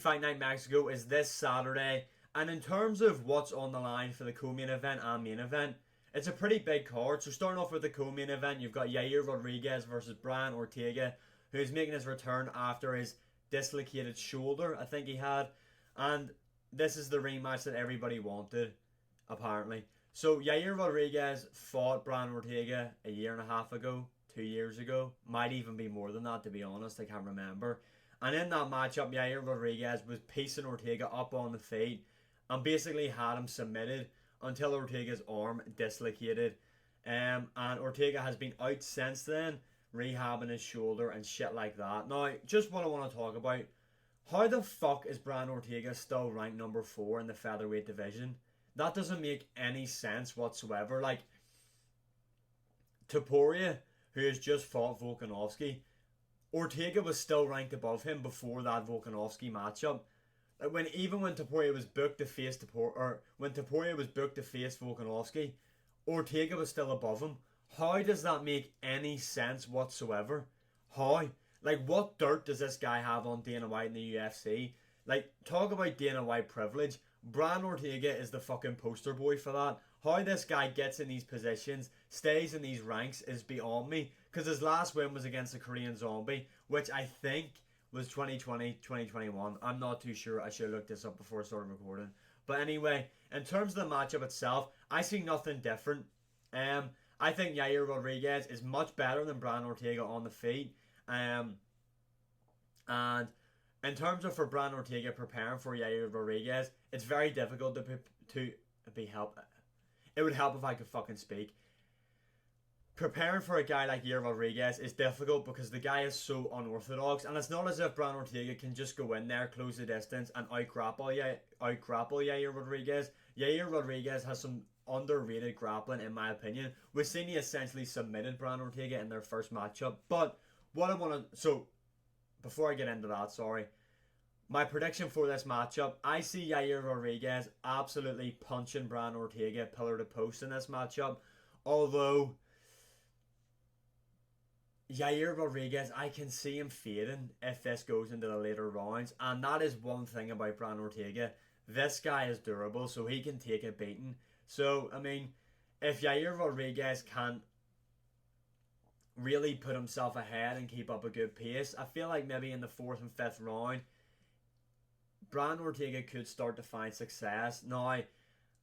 Fight Night Mexico is this Saturday, and in terms of what's on the line for the co-main event and main event, it's a pretty big card. So starting off with the co-main event, you've got Yair Rodriguez versus Brian Ortega, who's making his return after his dislocated shoulder, I think he had, and this is the rematch that everybody wanted, apparently. So Yair Rodriguez fought Brian Ortega a year and a half ago, 2 years ago, might even be more than that to be honest, I can't remember. And in that matchup, Yair Rodriguez was piecing Ortega up on the feet and basically had him submitted until Ortega's arm dislocated. And Ortega has been out since then, rehabbing his shoulder and shit like that. Now, just what I want to talk about. How the fuck is Brian Ortega still ranked number 4 in the featherweight division? That doesn't make any sense whatsoever. Like, Topuria, who has just fought Volkanovski, Ortega was still ranked above him before that Volkanovski matchup. Like when Topuria was booked to face Volkanovski, Ortega was still above him. How does that make any sense whatsoever? How? Like, what dirt does this guy have on Dana White in the UFC? Like, talk about Dana White privilege. Brian Ortega is the fucking poster boy for that. How this guy gets in these positions, stays in these ranks, is beyond me. Because his last win was against the Korean Zombie, which I think was 2020, 2021. I'm not too sure. I should have looked this up before I started recording. But anyway, in terms of the matchup itself, I see nothing different. I think Yair Rodriguez is much better than Brian Ortega on the feet. And in terms of for Brian Ortega preparing for Yair Rodriguez, it's very difficult to be helped. It would help if I could fucking speak. Preparing for a guy like Yair Rodriguez is difficult because the guy is so unorthodox, and it's not as if Brian Ortega can just go in there, close the distance, and out-grapple Yair Rodriguez. Yair Rodriguez has some underrated grappling, in my opinion. We've seen he essentially submitted Brian Ortega in their first matchup, but what I want to... So, before I get into that, my prediction for this matchup, I see Yair Rodriguez absolutely punching Brian Ortega pillar to post in this matchup. Although, Yair Rodriguez, I can see him fading if this goes into the later rounds. And that is one thing about Brian Ortega. This guy is durable, so he can take a beating. So, I mean, if Yair Rodriguez can really put himself ahead and keep up a good pace, I feel like maybe in the 4th and 5th round, Brian Ortega could start to find success. Now,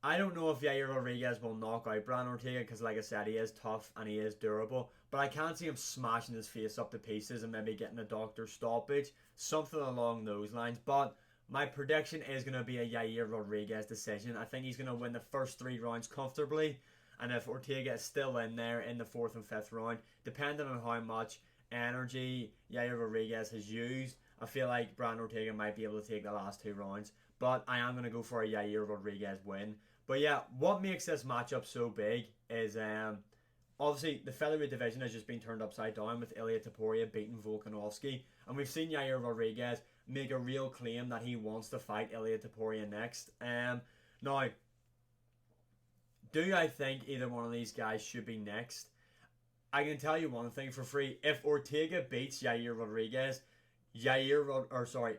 I don't know if Yair Rodriguez will knock out Brian Ortega because, like I said, he is tough and he is durable. But I can't see him smashing his face up to pieces and maybe getting a doctor's stoppage. Something along those lines. But my prediction is going to be a Yair Rodriguez decision. I think he's going to win the first 3 rounds comfortably. And if Ortega is still in there in the 4th and 5th round, depending on how much energy Yair Rodriguez has used, I feel like Brian Ortega might be able to take the last 2 rounds. But I am going to go for a Yair Rodriguez win. But yeah, what makes this matchup so big is obviously the featherweight division has just been turned upside down with Ilia Topuria beating Volkanovski. And we've seen Yair Rodriguez make a real claim that he wants to fight Ilia Topuria next. Now, do I think either one of these guys should be next? I can tell you one thing for free. If Ortega beats Yair Rodriguez,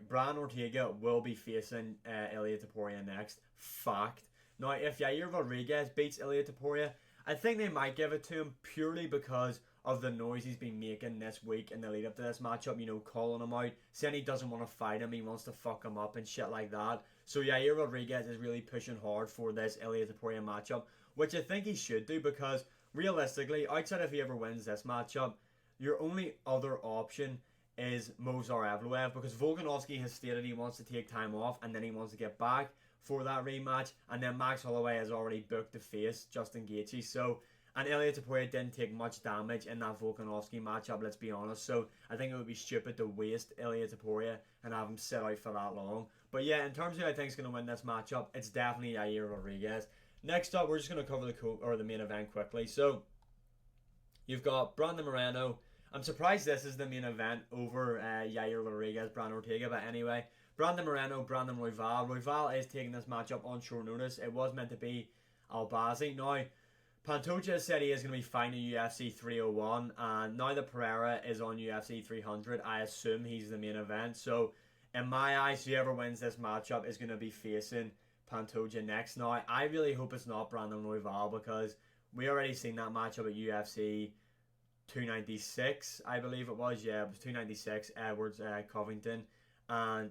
Brian Ortega will be facing Ilia Topuria next. Fact. Now, if Yair Rodriguez beats Ilia Topuria, I think they might give it to him purely because of the noise he's been making this week in the lead up to this matchup, you know, calling him out, saying he doesn't want to fight him, he wants to fuck him up and shit like that. So Yair Rodriguez is really pushing hard for this Ilia Topuria matchup, which I think he should do because realistically, outside if he ever wins this matchup, your only other option is Movsar Evloev because Volkanovski has stated he wants to take time off and then he wants to get back for that rematch, and then Max Holloway has already booked to face Justin Gaethje. So, and Ilia Topuria didn't take much damage in that Volkanovski matchup, let's be honest. So I think it would be stupid to waste Ilia Topuria and have him sit out for that long. But yeah, in terms of who I think is going to win this matchup, it's definitely Yair Rodriguez. Next up, we're just going to cover the main event quickly. So you've got Brandon Moreno. I'm surprised this is the main event over Yair Rodriguez, Brian Ortega, but anyway, Brandon Moreno, Brandon Royval. Royval is taking this matchup on short notice. It was meant to be Albazi. Now, Pantoja said he is going to be fighting UFC 301, and now that Pereira is on UFC 300, I assume he's the main event. So, in my eyes, whoever wins this matchup is going to be facing Pantoja next. Now, I really hope it's not Brandon Royval because we already seen that matchup at UFC 296, I believe it was. Yeah, it was 296, Edwards, Covington. And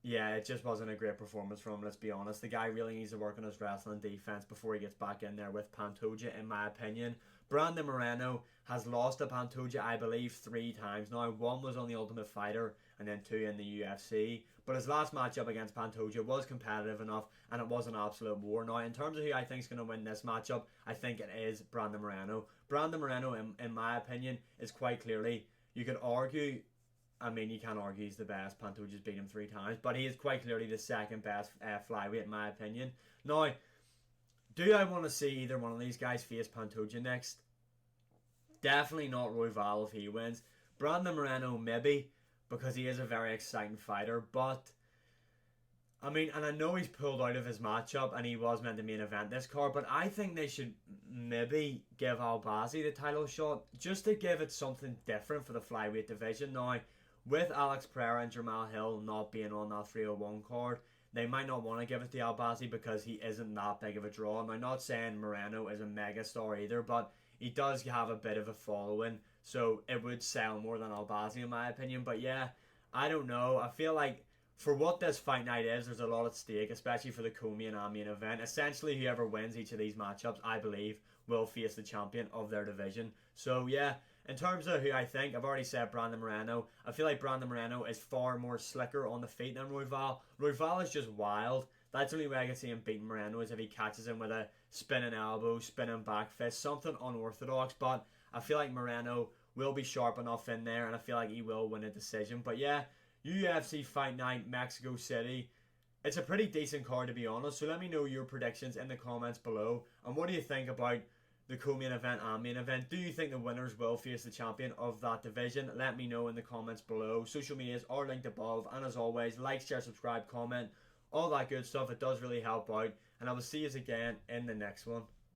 yeah, it just wasn't a great performance from him, let's be honest. The guy really needs to work on his wrestling defense before he gets back in there with Pantoja, in my opinion. Brandon Moreno has lost to Pantoja, I believe, 3 times now. 1 was on the Ultimate Fighter and then 2 in the UFC. But his last matchup against Pantoja was competitive enough and it was an absolute war. Now, in terms of who I think is going to win this matchup, I think it is Brandon Moreno. Brandon Moreno, in my opinion, is quite clearly, you could argue, I mean, you can't argue he's the best. Pantoja's beat him 3 times, but he is quite clearly the second best flyweight, in my opinion. Now, do I want to see either one of these guys face Pantoja next? Definitely not Royval if he wins. Brandon Moreno, maybe, because he is a very exciting fighter, but I mean, and I know he's pulled out of his matchup and he was meant to main event this card, but I think they should maybe give Albazi the title shot just to give it something different for the flyweight division. Now, with Alex Pereira and Jamal Hill not being on that 301 card, they might not want to give it to Albazi because he isn't that big of a draw. And I'm not saying Moreno is a mega star either, but he does have a bit of a following, so it would sell more than Albazi in my opinion. But yeah, I don't know. I feel like for what this fight night is, there's a lot at stake, especially for the co-main and main event. Essentially, whoever wins each of these matchups, I believe, will face the champion of their division. So yeah, in terms of who I think, I've already said Brandon Moreno. I feel like Brandon Moreno is far more slicker on the feet than Royval. Royval is just wild. That's the only way I can see him beating Moreno is if he catches him with a spinning elbow, spinning back fist, something unorthodox. But I feel like Moreno will be sharp enough in there, and I feel like he will win a decision. But yeah, UFC Fight Night, Mexico City. It's a pretty decent card, to be honest. So let me know your predictions in the comments below. And what do you think about the co-main event and main event? Do you think the winners will face the champion of that division? Let me know in the comments below. Social medias are linked above. And as always, like, share, subscribe, comment, all that good stuff. It does really help out. And I will see you again in the next one.